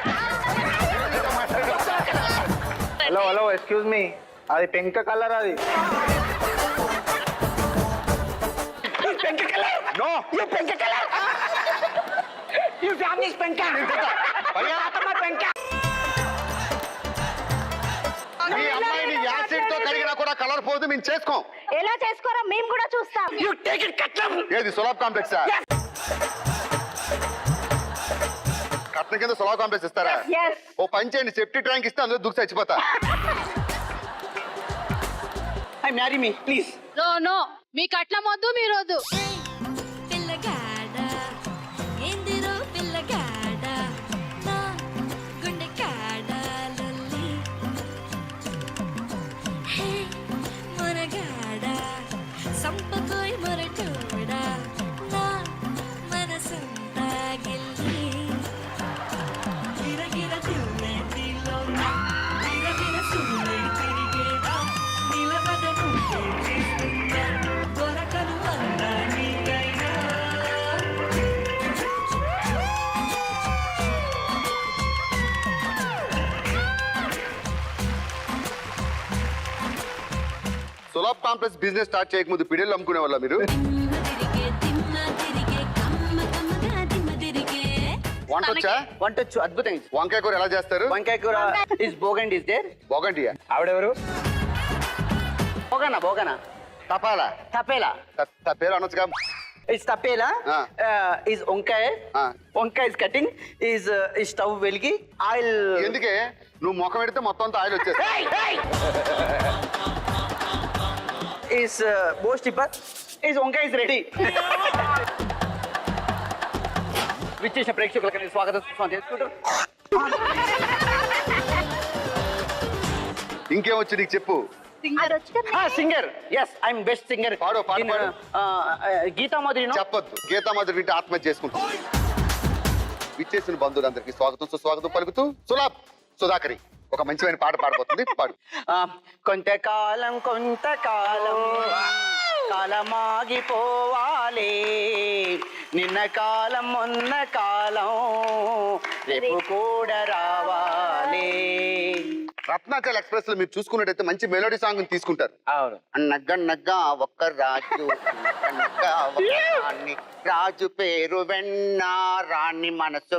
S11: Hello hello, excuse me, అది పెంక కలర్. అది
S10: Pink color.
S4: No.
S10: You pink color. Your family is pink. Atama pink.
S4: మీ అమ్మాయిని యాసిడ్ తో కడిగినా కూడా కలర్ పోదు. మేము చేసుకోం.
S3: ఎలా చేసుకోరో మేము కూడా చూస్తాం.
S10: You take it, Katlam.
S4: ఏది సులభ్ కాంప్లెక్స్? కట్న కింద సులభ్ కాంప్లెక్స్ ఇస్తారా?
S3: Yes.
S4: ఓ పని చేయండి, సెఫ్టీ ట్యాంక్ ఇస్తే అందులో దూకి చచ్చిపోతా.
S10: Hey, marry me, please.
S5: No మీకు అట్లా వద్దు, మీరు వద్దు.
S8: పిల్లగాడ ఎందిరో పిల్లగాడ నా గుండె కాడ లల్లి హే మొరగాడ సంపకోయ్ మొరటోడ నా మనసంతా గిల్లి గిరగిర తిరునే తిలోనా గిరగిర సున్నే తిరిగేదా నిలబడను చేస్తుందా దొరకను అన్నా నీకైనా.
S4: సులభ్ కాంప్లెక్స్ బిజినెస్ స్టార్ట్ చేయకముందు పిడిలు అమ్ముకునే వాళ్ళ మీరు?
S8: తిమ్మ తిరిగే కమ్మ కమ్మగా దిమ్మ తిరిగే.
S4: వంట వచ్చా?
S10: Want to అద్భుతం.
S4: వంకాయ కూర ఎలా చేస్తారు?
S10: వంకాయ కూర is bogand is there.
S4: బోగంటియా?
S1: ఆవిడెవరు?
S10: Bogana.
S4: తపాలా?
S10: Tapela.
S4: పేరు అనొచ్చుగా.
S10: Is tapela.
S4: Ah.
S10: Is onkai.
S4: Ah.
S10: Onkai is cutting. Is stove velgi. I'll.
S4: ఎందుకే నువ్వు ముఖం పెడితే మొత్తం అంతా ఆయిల్ వచ్చేస్తా.
S10: Hey! Is boast tipper. Is onkai is ready. విచ్చేసిన ప్రేక్షకులకు స్వాగతం చేసుకుంటారు.
S4: ఇంకేమొచ్చు నీకు చెప్పు.
S3: అది వచ్చింది.
S10: Singer. Yes I'm best singer.
S4: పాడు, పాడు, పాడు.
S10: గీతా మాధురి.
S4: చెప్పొద్దు. గీతా మాధురి వింటే ఆత్మహత్య చేసుకుంటా. విచ్చేసిన బంధువులందరికీ స్వాగతం సుస్వాగతం పలుకుతూ సులభ్ సుధాకరి ఒక మంచిమైన పాట పాడబోతుంది. పాడు.
S10: కొంతకాలం కాలమాగిపోవాలి, నిన్న కాలం మొన్న కాలం రేపు కూడా రావాలి.
S4: రత్నాచల్ ఎక్స్ప్రెస్ లో మీరు చూసుకున్నట్టయితే మంచి మెలోడీ సాంగ్ తీసుకుంటారు.
S10: అవును.
S4: నగ్గ ఒక్క రాజు నగ్గ ఒక్క రాణి, రాజు పేరు వెన్న రాణి మనసు.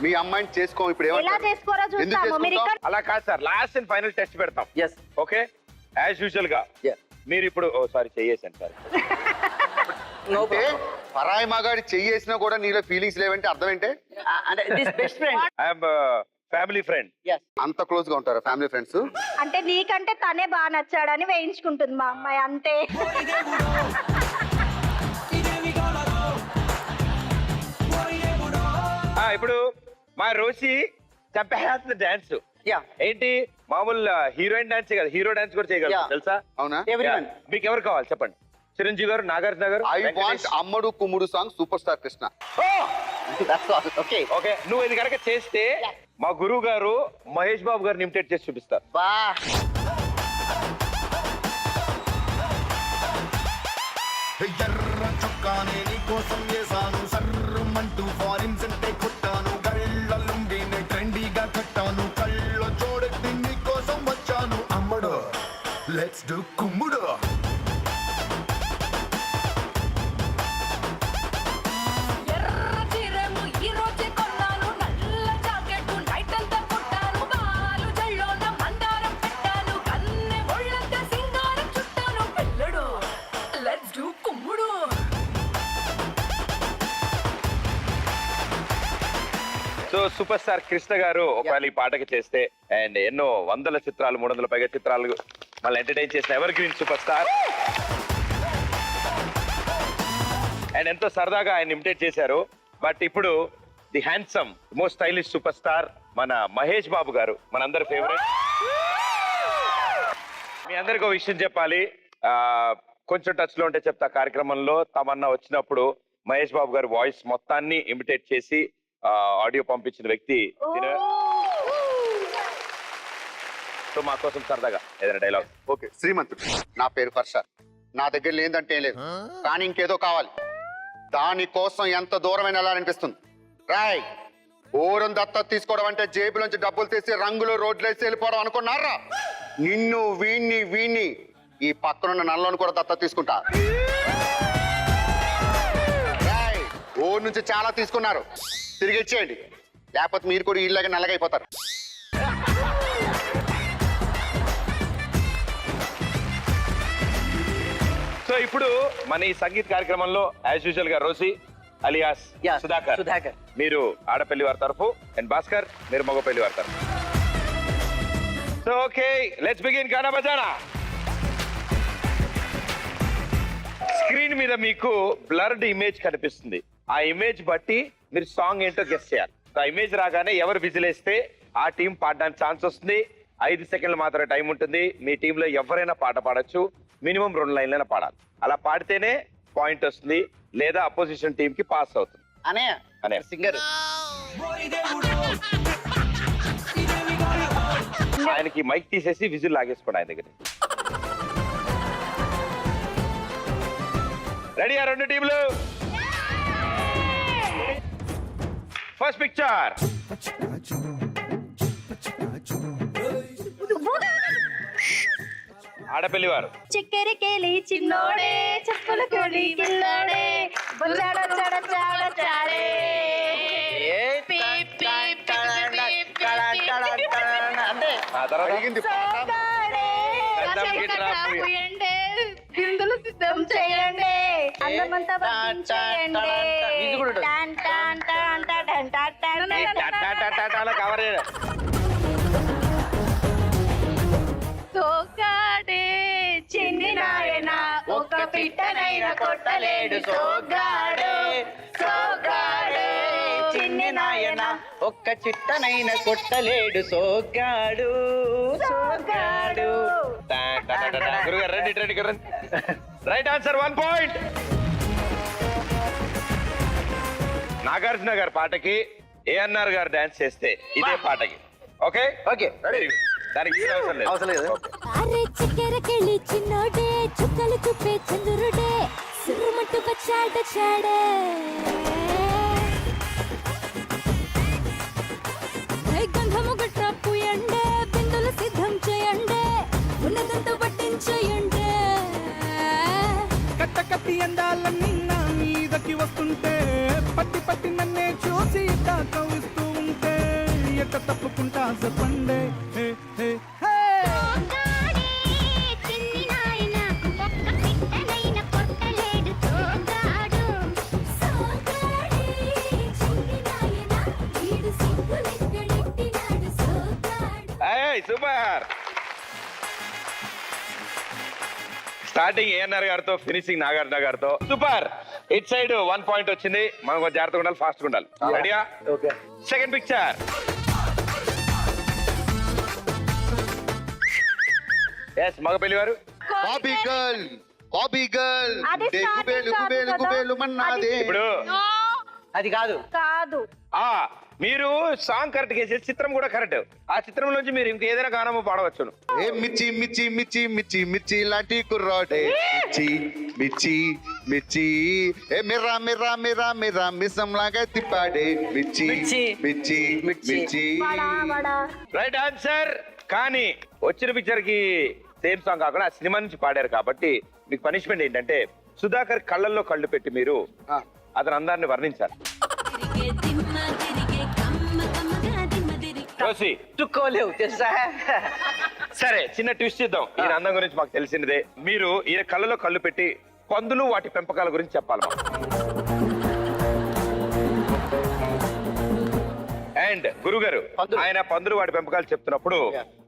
S4: మీ అమ్మాయిని చేసుకో. ఇప్పుడు
S3: ఎలా
S4: ఏమంటారు?
S3: చేసుకోరో
S4: ఎందుకు
S3: చూస్తాము. మీరు
S4: చేసుకుంటావు?
S3: ఇక్కడ
S1: అలా కాదు sir, last and final test పెడతాం.
S10: ఎస్.
S1: ఓకే, యాజ్ యూజువల్ గా
S10: Yeah.
S1: మీరు ఇప్పుడు సారీ చెయ్యేసాను సార్.
S10: నో
S4: అంటే పరాయి మగాడి చెయ్యేసినా కూడా నీలో ఫీలింగ్స్ లేవంటే అర్థం ఏంటే?
S10: అంటే this best friend.
S1: I'm family friend.
S4: అంత క్లోజ్ గా ఉంటారా ఫ్యామిలీ ఫ్రెండ్స్?
S3: అంటే నీకంటే తనే బాగా నచ్చాడని వేయించుకుంటుంది మా అమ్మాయి అంతే.
S1: ఇప్పుడు మా రోషి చంపేస్తుంది డాన్స్. ఏంటి మామూలు హీరోయిన్ డాన్స్ కదా, హీరో డాన్స్ కూడా చేయగలరు తెలుసా?
S4: అవునా?
S10: Everyone.
S1: మీకు ఎవరు కావాలి చెప్పండి? చిరంజీవి గారు, నాగార్జున గారు.
S4: ఐ వాంట్ అమ్మడు కుమ్ముడు song super star Krishna.
S10: Okay
S1: okay, నువ్వు ఇది కనుక చేస్తే మా గురువు గారు మహేష్ బాబు గారిని ఇమిటేట్ చేసి చూపిస్తారు.
S10: బా
S2: ఎర్ర చొక్కానే నీ కోసం వేసాను, సర్రమంటూ ఫారిన్ సెంటే కొట్టాను, గళ్ళ లుంగిని ట్రెండీగా కట్టాను, కళ్ళ చూడెత్తి నీ కోసం వచ్చాను అమ్మడు, లెట్స్ డు కుమ్ముడు.
S1: సో సూపర్ స్టార్ కృష్ణ గారు ఒకవేళ ఈ పాటకి చేస్తే, అండ్ ఎన్నో వందల చిత్రాలు, 300 పైగా చిత్రాలు మళ్ళీ ఎంటర్టైన్ చేసిన ever green super star, and ఎంతో సరదాగా ఆయన ఇమిటేట్ చేశారు. బట్ ఇప్పుడు the handsome most stylish super star మన మహేష్ బాబు గారు, మనందరి ఫేవరెట్. మీ అందరికీ ఒక విషయం చెప్పాలి, కొంచెం టచ్ లో ఉంటే చెప్తా. కార్యక్రమంలో తమన్నా వచ్చినప్పుడు మహేష్ బాబు గారు వాయిస్ మొత్తాన్ని ఇమిటేట్ చేసి ఆడియో పంపించిన వ్యక్తి. సో మా కోసం సరదాగా ఏదైనా డైలాగ్.
S4: ఓకే. శ్రీమంతుడు, నా పేరు హర్ష, నా దగ్గర లేదంటే ఏం లేదు, కానీ ఇంకేదో కావాలి, దానికోసం ఎంత దూరమైన వెళ్ళాలనిపిస్తుంది. రాయ్, ఊరం దత్త తీసుకోవడం అంటే జేబులోంచి డబ్బులు తీసి రంగులు రోడ్లు వేసి వెళ్ళిపోవడం అనుకున్నారా? నిన్ను వీణ్ణి ఈ పక్కనున్న నల్లని కూడా దత్త తీసుకుంటా. రాయ్, ఊరు నుంచి చాలా తీసుకున్నారు, తిరిగి ఇచ్చేయండి, లేకపోతే మీరు కూడా ఇళ్ళగా నల్లగైపోతారు.
S1: సో ఇప్పుడు మన ఈ సంగీత కార్యక్రమంలో యాజ్ యూజువల్ గా రోసి అలియాస్ సుధాకర్ మీరు ఆడపల్లి వారి తరఫు, అండ్ భాస్కర్ మీరు మగపల్లి వారి తరఫు. So okay, let's begin. గానా బజానా. స్క్రీన్ మీద మీకు బ్లర్డ్ ఇమేజ్ కనిపిస్తుంది. ఆ ఇమేజ్ బట్టి మీరు సాంగ్ ఏంటో గెస్ చేయాలి. ఆ ఇమేజ్ రాగానే ఎవరు విజిలేస్తే ఆ టీం పాడడానికి ఛాన్స్ వస్తుంది. 5 సెకండ్లు మాత్రమే టైం ఉంటుంది. మీ టీంలో ఎవరైనా పాట పాడొచ్చు, మినిమం 2 లైన్లైనా పాడాలి. అలా పాడితేనే పాయింట్ వస్తుంది, లేదా అపోజిషన్ టీం కి పాస్ అవుతుంది. అనే
S10: సింగర్
S1: ఆయనకి మైక్ తీసేసి విజిల్ లాగేసుకోండి ఆయన దగ్గర. రెడీ ఆ 2 టీంలు? First picture. ఆడపల్లి వారు.
S3: చిక్కెరికేలి చిన్నోడే, చెప్పుల కోడి కిల్లోడే, బుల్లాడ చడ చాడ చాడే.
S10: అంటే
S1: ఆ తర్వాత
S4: అడిగింది పాట.
S3: బిందులు సిద్ధం చేయండి, అందమంతా వర్ణించేయండి. టాన్ టాన్ టాన్ టాన్ టాన్ టాన్.
S1: కవర్
S3: సోగాడే చిన్ని నాయన, ఒక పిట్టనైన కొట్టలేడు సోగాడు. సోగాడు చిన్ని నాయన,
S10: ఒక్క చిట్టనైన కొట్టలేడు సోగాడు.
S3: సోగాడు.
S1: గురుగారు రండి. Right answer 1 point. నాగార్జున గారి పాటకి ఏఎన్ఆర్ గారు డాన్స్ చేస్తే ఇదే పాటకి. Okay
S10: okay
S1: ready. దానికి
S10: అవసరం లేదు.
S8: అరే చిక్కెరకెళ్ళి చిన్నోడే, చుక్కలు చూపే చంద్రుడే, సురుమట్టు వచ్చాడే. గంధము గట్ర పూయండే, బిందులు సిద్ధం చేయండి, ఉన్నదంతా పట్టించేయండి.
S7: కట్టి అందాలన్నీ నా మీదకి వస్తుంటే, పట్టి నన్నే చూసి కవిస్తూ ఉంటే, ఎట్ట తప్పుకుంటా చెప్పండి.
S1: సూపర్. స్టార్టింగ్ ఏఎన్ఆర్ గారితో ఫినిషింగ్ నాగార్జున గారితో సూపర్. ఇట్ సైడ్ 1 పాయింట్ వచ్చింది. మనం కొంచెం జాగ్రత్తగా ఉండాలి, ఫాస్ట్ గా ఉండాలి. రెడీయా?
S11: ఓకే.
S1: Second picture. ఎస్, మగ పెళ్లి వారు.
S4: బాబీ గర్ల్, బాబీ గర్ల్,
S3: అది
S4: గుబేలు
S3: starting
S4: గుబేలు
S3: కాదు
S4: గుబేలు
S3: కదా.
S4: మన్నాదే.
S1: ఇప్పుడు
S10: అది కాదు.
S3: కాదు.
S1: ఆ మీరు సాంగ్ కరెక్ట్ చేసి చిత్రం కూడా కరెక్ట్. ఆ చిత్రంలోంచి మీరు ఇంకేదైనా గానము పాడవచ్చును.
S4: ఏ మిర్చి మిర్చి మిర్చి మిర్చి మిర్చి లాంటి కుర్రాడే, మిర్చి మిర్చి మిర్చి, ఏ మిర్రా మిర్రా మిర్రా మిర్రా మిసం లాగా తిప్పాడే, మిర్చి
S10: మిర్చి.
S4: మిర్చి మిర్చి.
S3: వడా వడా.
S1: Right answer. కానీ వచ్చిన పిక్చర్ కి సేమ్ సాంగ్ కాకుండా ఆ సినిమా నుంచి పాడారు కాబట్టి మీకు పనిష్మెంట్ ఏంటంటే సుధాకర్ కళ్ళల్లో కళ్ళు పెట్టి మీరు అతని అందాన్ని వర్ణించాలి. రోసి,
S10: చుక్కోలేవు తెలుసా?
S1: సరే చిన్న ట్విస్ట్ ఇద్దాం. ఈయన అందం గురించి మాకు తెలిసినదే. మీరు ఈయన కళ్ళలో కళ్ళు పెట్టి పందులు వాటి పెంపకాల గురించి చెప్పాలి మాకు. అండ్ గురుగారు,
S10: పందులు.
S1: ఆయన పందులు వాటి పెంపకాలు చెప్తున్నప్పుడు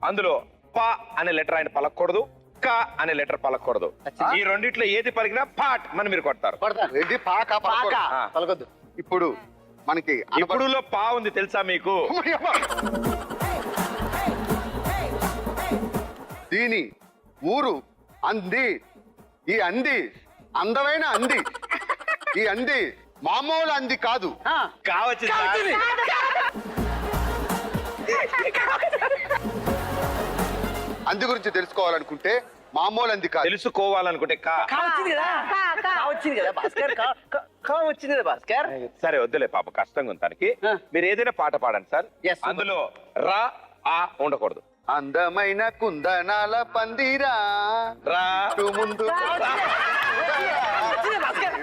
S1: అందులో ప అనే లెటర్ ఆయన పలకూడదు, క అనే లెటర్ పలకూడదు. ఈ రెండిట్లో ఏది పలికినా పాట్ మన మీరు కొడతారు.
S4: రెడ్డి పాక
S10: పాక
S1: ఆ.
S10: పలకొద్దు.
S4: ఇప్పుడు మనకి
S1: ఇప్పుడులో పా ఉంది తెలుసా మీకు?
S4: దీని ఊరు అంది. ఈ అంది అందమైన అంది. ఈ అంది మామూలు అంది కాదు.
S1: కావచ్చు సార్.
S4: అంది గురించి తెలుసుకోవాలనుకుంటే మామూలు అంది కాదు.
S1: తెలుసుకోవాలనుకుంటే కా.
S10: వచ్చింది కదా, వచ్చింది కదా భాస్కర్, వచ్చింది కదా భాస్కర్.
S1: సరే వద్దులే పాప, కష్టంగా ఉంది తనకి. మీరు ఏదైనా పాట పాడండి సార్.
S10: Yes, super.
S1: అందులో రా ఆ ఉండకూడదు.
S4: అందమైన కుందనాల పందిరా
S1: రా
S4: ఇటు ముందు
S10: వచ్చింది Bhaskar.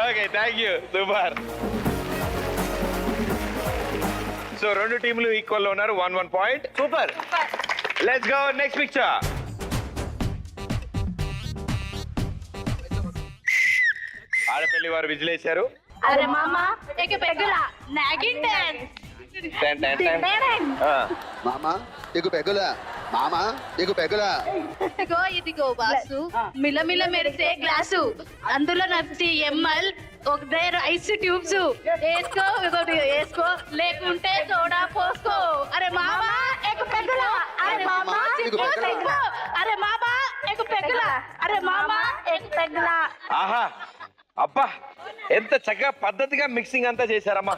S1: Okay, thank you. Super. So రెండు టీంలు ఈక్వల్ లో ఉన్నారు. 1-1 point.
S10: Super.
S1: Let's go next picture. Adapalli వారు విజిలేశారు.
S5: అరే మామా ఏక పెగలా నాగిన్ డాన్స్.
S4: మామా ఎగు పెగుల, మామా ఎగు పెగుల.
S5: ఇదిగో ఇదిగో బాసు, మిలమిల మెరిసే గ్లాసు, అందులో నచ్చి ఎంఎల్ ఒకటే ఐస్ ట్యూబ్స్ వేసుకో, ఇదొకటి వేసుకో, లేకుంటే సోడా పోసుకో. అరే మామా ఎకు పెగలా, అరే మామా చిక్కు చిక్కు, అరే మామా ఎకు పెగలా, అరే మామా ఎకు పెగలా.
S1: ఆహా, అబ్బా ఎంత చక్కగా పద్ధతిగా మిక్సింగ్ అంతా చేశారమ్మా.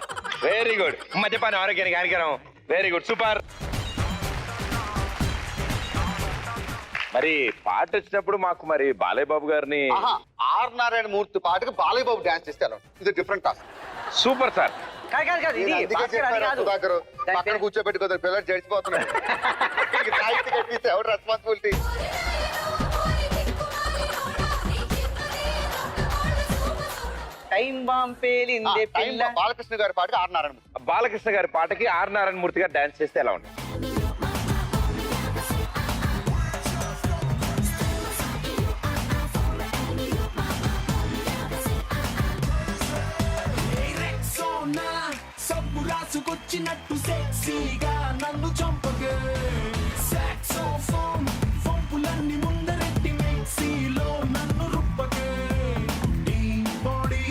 S1: Very good. మద్యపాన ఆరోగ్యానికి హానికరం. Very good, super. మరి పాట వచ్చినప్పుడు మాకు మరి బాలయ్య బాబు గారిని
S4: ఆర్ నారాయణ మూర్తి పాటకి బాలయ్య బాబు డాన్స్ చేస్తే ఇది డిఫరెంట్ టాస్క్.
S1: Super sir.
S10: కాదు ఇది
S4: అందుకే
S10: భాస్కర్, అది
S4: చెప్పారు
S10: కాదు.
S4: సుధాకర్ పక్కన కూర్చోబెట్టుకోదు, పిల్లలు జడిచిపోతున్నాడు. ఎవరు రెస్పాన్సిబిలిటీ?
S10: టైం బాంబ్ పేలిందే పిల్ల.
S4: బాలకృష్ణ గారి పాటకి ఆర్ నారాయణ మూర్తి.
S1: బాలకృష్ణ గారి పాటకి ఆర్ నారాయణ మూర్తి గారు డాన్స్ చేస్తే ఎలా ఉంటుంది?
S2: సబ్బు రాసుకొచ్చినట్టు సెక్సీగా నన్ను చంపగే. సాక్సోఫోన్ ఫోన్పులన్నీ ముందరెట్టి మిక్సీలో నన్ను రుప్పగే. నీ బాడీ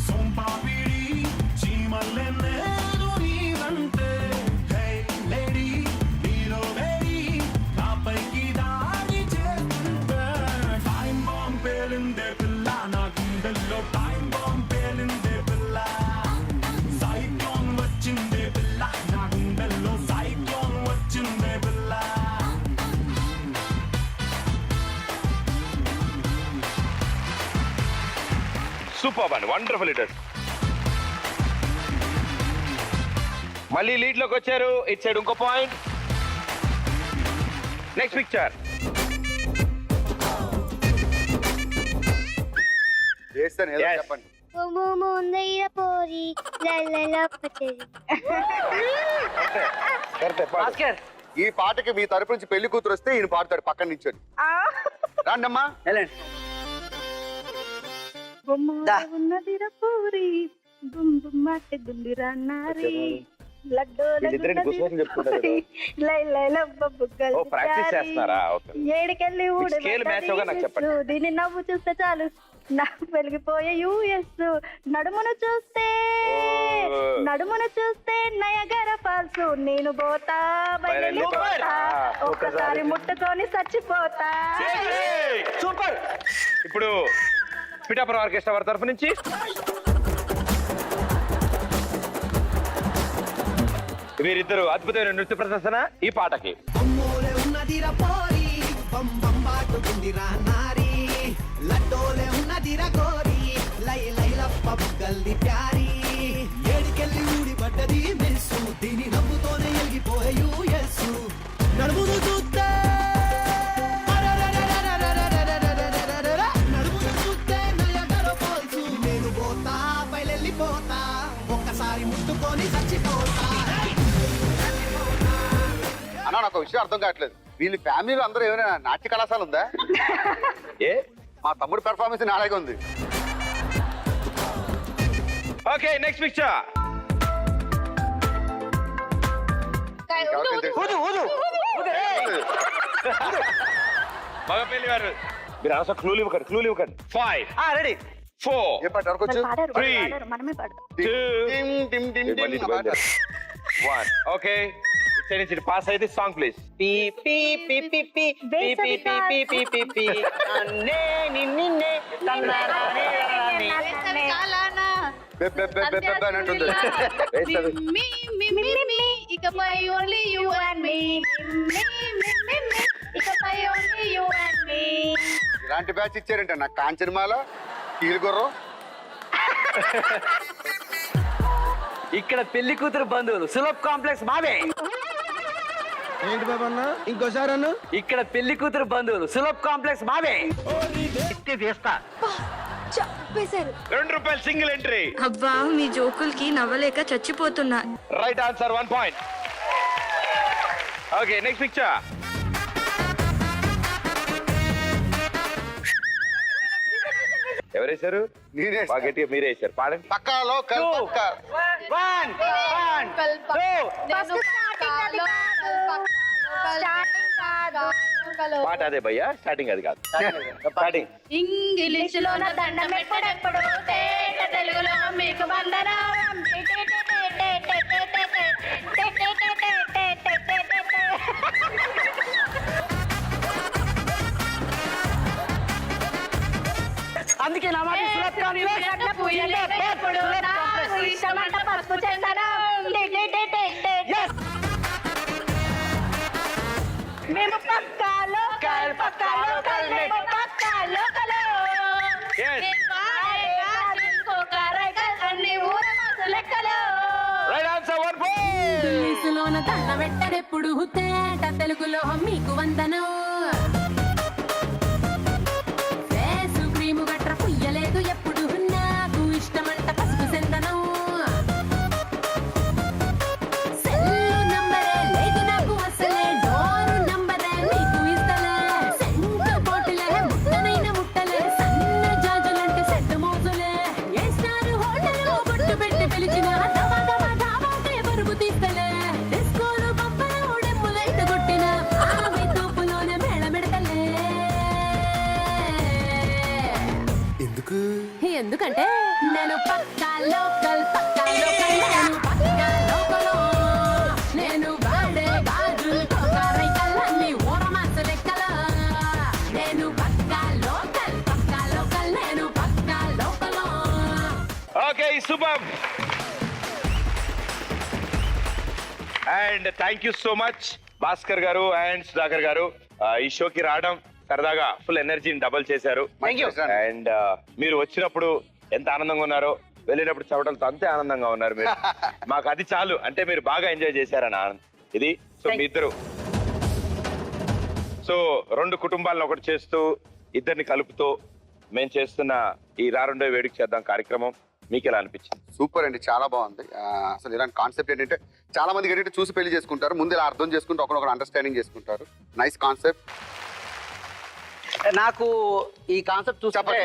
S2: సోంపాపిడి చీమల్లె నేను నీవంటే. హే లేడీ నీలో వేడి నాపైకి దాడి చేస్తుంటే. టైం బాంబ్ పేలిందే పిల్ల, నా గుండెల్లో టైం బాంబ్ పేలిందే పిల్ల. సైక్లోన్ వచ్చిందే పిల్ల, నా గుండెల్లో సైక్లోన్ వచ్చిందే పిల్ల.
S1: సూపర్ అండి, వండర్ఫుల్ ఇట్. మళ్ళీ లీడ్ లోకి వచ్చారు. ఇట్ సైడ్ ఇంకో పాయింట్. Next picture.
S4: చేస్తాను ఏదో
S1: Yes.
S4: చెప్పండి.
S3: పోరి
S10: భాస్కర్
S4: ఈ పాటకి మీ తరపు నుంచి పెళ్లి కూతురు వస్తే ఈయన పాడతాడు పక్కన నుంచి. రాండమ్మా.
S10: వెళ్ళండి. దా.
S3: ఉన్నదిరా పూరి బుమ్ బుమ్ అంటే గుండిరా నారి లడ్డో
S1: వీళ్ళిద్దరిని గుసగుసలు చెప్పుకుంటారు కదా. ఓ, ప్రాక్టీస్ చేస్తున్నారా? ఓకే.
S3: ఏడికెళ్ళి
S1: స్కేల్ మ్యాచ్ అవగా నాకు చెప్పండి.
S3: దీన్ని నవ్వు చూస్తే చాలు నా వెలిగిపోయే యూఎస్ నడుమును చూస్తే నయగర ఫాల్స్ నేను పోతా బయలు పోతా ఒక్కసారి ముట్టుకొని చచ్చిపోతా.
S1: సూపర్. ఇప్పుడు పిఠాపురం ఆర్కెస్ట్రా వారి తరఫు నుంచి వీరిద్దరు అద్భుతమైన నృత్య ప్రదర్శన ఈ పాటకి.
S2: అమ్మోలే ఉన్నదిరా పోరి బంబాటుకుందిరా నారి లడ్డోలే ఉన్నదిరా గోరి లై లైలప్ప బుగ్గల్ది ప్యారి ఏడికెళ్ళి ఊడిపడ్డది మెస్సు దీని నవ్వుతోనే ఎలిగిపోయే యూఎస్ నడుమును చూస్తే నడుమును చూస్తే నయగర ఫాల్స్ నేను పోతా బయలెళ్ళిపోతా ఒక్కసారి ముట్టుకొని చచ్చిపోతా.
S4: అన్న నాకు ఒక విషయం అర్థం కావట్లేదు, వీళ్ళ ఫ్యామిలీలో అందరూ ఏమైనా నాట్య కళాశాల ఉందా?
S1: ఏ
S4: మా తమ్ముడు పెర్ఫార్మెన్స్ నాలాగే ఉంది.
S1: Okay, next picture. మగ పెళ్లి వారు మీరు అనవసరం క్లూలు ఇవ్వకండి. 5
S11: రెడీ
S1: 4
S4: ఏ పాట వరకు వచ్చు?
S3: పాడారు
S1: 3
S3: మనమే పాడదాం.
S1: 2
S4: టిమ్ టిమ్ టిమ్ టిమ్ ఆ పాట.
S1: 1. ఓకే, ఇచ్చేది పాస్ అయితే song please.
S11: P P P P P P P P P P P P అన్నే నిన్నే తన్నారానే
S5: వేసవి కాలాన
S4: బె బె బె బె బె అని అంటుంది.
S5: మీ మీ మీ మీ ఇకపై ఓన్లీ యు అండ్ మీ ఇకపై ఓన్లీ యు అండ్ మీ.
S4: ఇలాంటి బ్యాచ్ ఇచ్చారంట నాకు కాంచనమాల కీలుగుర్రం.
S11: ఇక్కడ పెళ్లి కూతురు బంధువులు సులభ్ కాంప్లెక్స్ మావే.
S7: ఏంటి బాబా అన్న ఇంకోసారి అన్న
S11: ఇక్కడ పెళ్లి కూతురు బంధువులు సులభ్ కాంప్లెక్స్ మావే. తీస్తా
S1: ₹2 సింగిల్ ఎంట్రీ.
S3: అబ్బా మీ జోకులకి నవ్వలేక చచ్చిపోతున్నా.
S1: Right answer 1 point. Okay, next picture. ఎవరేశారు?
S4: నేనే
S1: బాగా గట్టిగా మీరే వేశారు. పాడండి.
S4: పక్కాలో కల్పక్క.
S11: 1 2
S1: పాట అదే భయ్యా, స్టార్టింగ్ అది కాదు. స్టార్టింగ్.
S5: ఇంగ్లీషులోన దండం ఎప్పుడెప్పుడు తేట తెలుగులో మీకు వందనం.
S11: అందుకే నా మాట సులభ్
S3: మేము పక్కాలో
S1: Yes. Right answer 1 point.
S5: ఇంగ్లీషులోన దండ పెట్టడెప్పుడు తేట తెలుగులో మీకు వందనం. ఫేసు క్రీము గట్ర పుయ్యలేదు ఎప్పుడు నాకు ఇష్టమంట పసుపు చందనం. సెల్లు నంబరే లేదు నాకు అసలే డోరు నంబరే మీకు ఇస్తలే. సెంటు కోటిలే ముట్టనైన ముట్టలే సన్న జాజులంటే సెట్టు మోజులే. ఏ స్టార్ హోటల్లో బొట్టు పెట్టి పిలిచిన ధాబాకే పరుగు తీస్తలే. డిస్కోలు బొబ్బలు డెమ్ములెట్టు కొట్టిన ఆమె తూపులోనే మేళమెడతలే. ఎందుకంటే నేను పక్కా లోకల్ నేను పక్కా లోకలో. నేను వాడే గాజులు కోకారైకల్లన్నీ ఓరమాస లెక్కల. నేను పక్కా లోకల్ నేను పక్కా లోకలో.
S1: Okay, super. And thank you so much Bhaskar గారు అండ్ సుధాకర్ గారు. ఈ షోకి రావడం సరదాగా ఫుల్ ఎనర్జీని డబుల్ చేశారు. అండ్ మీరు వచ్చినప్పుడు ఎంత ఆనందంగా ఉన్నారో, వెళ్ళినప్పుడు చదవడంతో అంతే ఆనందంగా ఉన్నారు మీరు. మాకు అది చాలు, అంటే మీరు బాగా ఎంజాయ్ చేశారని ఆనందం ఇది. సో మీ ఇద్దరు 2 కుటుంబాలను ఒకటి చేస్తూ ఇద్దరిని కలుపుతూ మేము చేస్తున్న ఈ రారుండే వేడుక చేద్దాం కార్యక్రమం మీకు ఎలా అనిపించింది?
S4: సూపర్ అండి, చాలా బాగుంది. అసలు ఇలాంటి కాన్సెప్ట్ ఏంటంటే చాలా మంది ఏంటంటే చూసి పెళ్లి చేసుకుంటారు, ముందు ఇలా అర్థం చేసుకుంటూ ఒకరొకరు అండర్స్టాండింగ్ చేసుకుంటారు. Nice concept.
S10: నాకు ఈ కాన్సెప్ట్ చూస్తే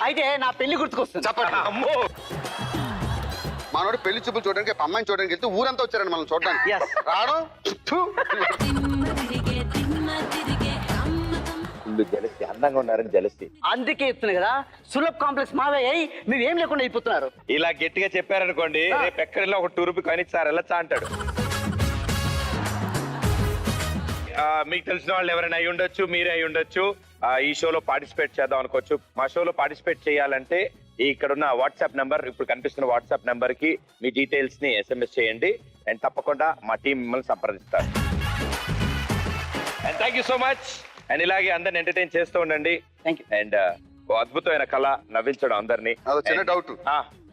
S11: అయితే నా పెళ్లి గుర్తుకొస్తుంది.
S4: చెప్పండి.
S1: అమ్మో
S4: మనోడు పెళ్లి చూపులు చూడడానికి అమ్మాయిని చూడడానికి వెళ్తే ఊరంతా వచ్చారండి మనం చూడడానికి.
S11: Yes.
S4: రావడం
S1: జలసి అందంగా ఉన్నారని జలసి.
S11: అందుకే చెప్తున్నా కదా, సులభ్ కాంప్లెక్స్ మావే అయ్యి మీరేం లేకుండా అయిపోతున్నారు.
S1: ఇలా గట్టిగా చెప్పారనుకోండి రేపు ఎక్కడిలో ఒక టూరుపి కానీ సార్ వెళ్ళొచ్చా అంటాడు. మీకు తెలిసిన వాళ్ళు ఎవరైనా అయి ఉండొచ్చు, మీరే అయి ఉండొచ్చు. ఈ షోలో పార్టిసిపేట్ చేద్దాం అనుకోవచ్చు. మా షోలో పార్టిసిపేట్ చేయాలంటే ఇక్కడున్న వాట్సాప్ నెంబర్, ఇప్పుడు కనిపిస్తున్న వాట్సాప్ నెంబర్ కి మీ డీటెయిల్స్ ని SMS చేయండి అండ్ తప్పకుండా మా టీం మిమ్మల్ని సంప్రదిస్తారు. And thank you so much. And ఇలాగే అందరిని ఎంటర్టైన్ చేస్తూ ఉండండి.
S11: Thank you.
S1: అండ్ అద్భుతమైన కళ నవ్వించడం అందరినీ.
S4: అదో చిన్న డౌట్,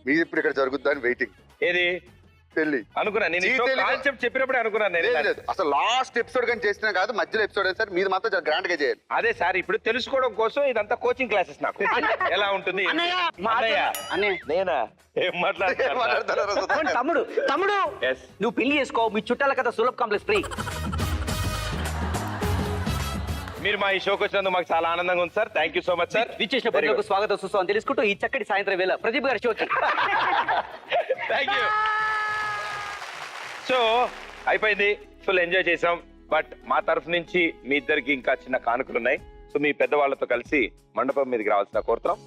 S4: మీది ఇప్పుడు ఇక్కడ జరుగుద్దని వెయిటింగ్.
S1: ఏది
S4: పెళ్లి
S1: అనుకున్నా నేను కాన్సెప్ట్ చెప్పినప్పుడే అనుకున్నాను నేను.
S4: లేదు, అసలు లాస్ట్ ఎపిసోడ్ కానీ చేసినా కాదు, మధ్యలో ఎపిసోడ్ సార్ మీది మాత్రం గ్రాండ్ గా చేయాలి.
S1: అదే సార్ ఇప్పుడు తెలుసుకోవడం కోసం ఇదంతా కోచింగ్ క్లాసెస్ నాకు. ఎలా ఉంటుంది
S11: అన్నయ్య,
S1: అన్నయ్య,
S11: అన్నయ్య.
S1: నేనా ఏం మాట్లాడుతున్నా?
S11: అవును, తమ్ముడు తమ్ముడు
S1: Yes.
S11: నువ్వు పెళ్లి చేసుకో, మీ చుట్టాల కదా సులభ్ కాంప్లెక్స్ ఫ్రీ.
S1: మీరు మా ఈ షోకి వచ్చినందుకు మాకు చాలా ఆనందంగా ఉంది sir. Thank you so much sir.
S11: విచ్చేసిన ప్రజలకు స్వాగతం సుస్వాగతం తెలుసుకుంటూ ఈ చక్కటి సాయంత్రం వేళ ప్రదీప్ గారి షోకి.
S1: Thank you. సో అయిపోయింది, ఫుల్ ఎంజాయ్ చేసాం. బట్ మా తరఫు నుంచి మీ ఇద్దరికి ఇంకా చిన్న కానుకలు ఉన్నాయి. సో మీ పెద్దవాళ్ళతో కలిసి మండపం మీదకి రావాల్సిన కోరుతాం.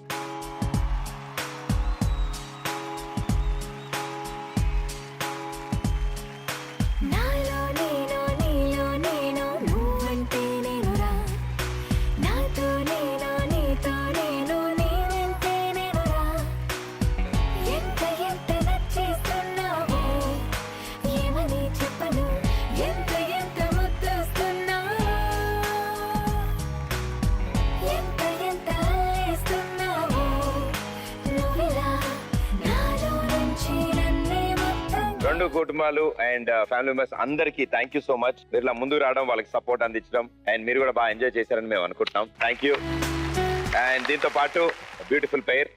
S1: రెండు కుటుంబాలు అండ్ ఫ్యామిలీ మెంబర్స్ అందరికీ థ్యాంక్ యూ సో మచ్. మీరు ఇలా ముందుకు రావడం, వాళ్ళకి సపోర్ట్ అందించడం అండ్ మీరు కూడా బాగా ఎంజాయ్ చేశారని మేము అనుకుంటున్నాం. Thank you. అండ్ దీంతో పాటు బ్యూటిఫుల్ పెయిర్.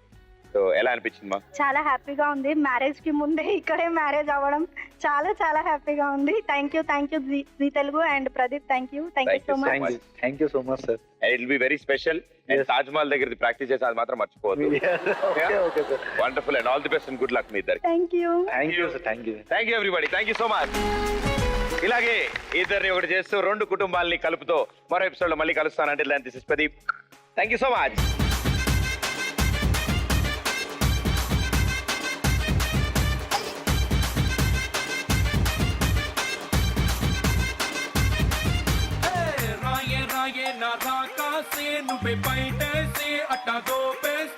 S1: సో ఎలా అనిపించింది మా?
S3: చాలా హ్యాపీగా ఉంది. మ్యారేజ్ కి ముందే ఇక్కడే మ్యారేజ్ అవ్వడం చాలా చాలా హ్యాపీగా ఉంది. Thank you Zee Telugu and Pradeep. Thank you so much.
S1: Thank you so much sir. It will be very special. And Taj Mahal దగ్గర ప్రాక్టీస్ చేసి అది మాత్రం మర్చిపోవద్దు. Wonderful and all the best and good luck మీ ఇద్దరికి.
S3: Thank you
S1: everybody. Thank you so much. ఇలాగే ఇద్దరిని ఒకటి చేస్తూ రెండు కుటుంబాలని కలుపుతో మరో ఎపిసోడ్ లో మళ్ళీ కలుస్తానంటే this is Pradeep. Thank you so much.
S2: రాయే రాయే నా రాకాసే నువ్వే బయటేసే అట్టా గోపేసే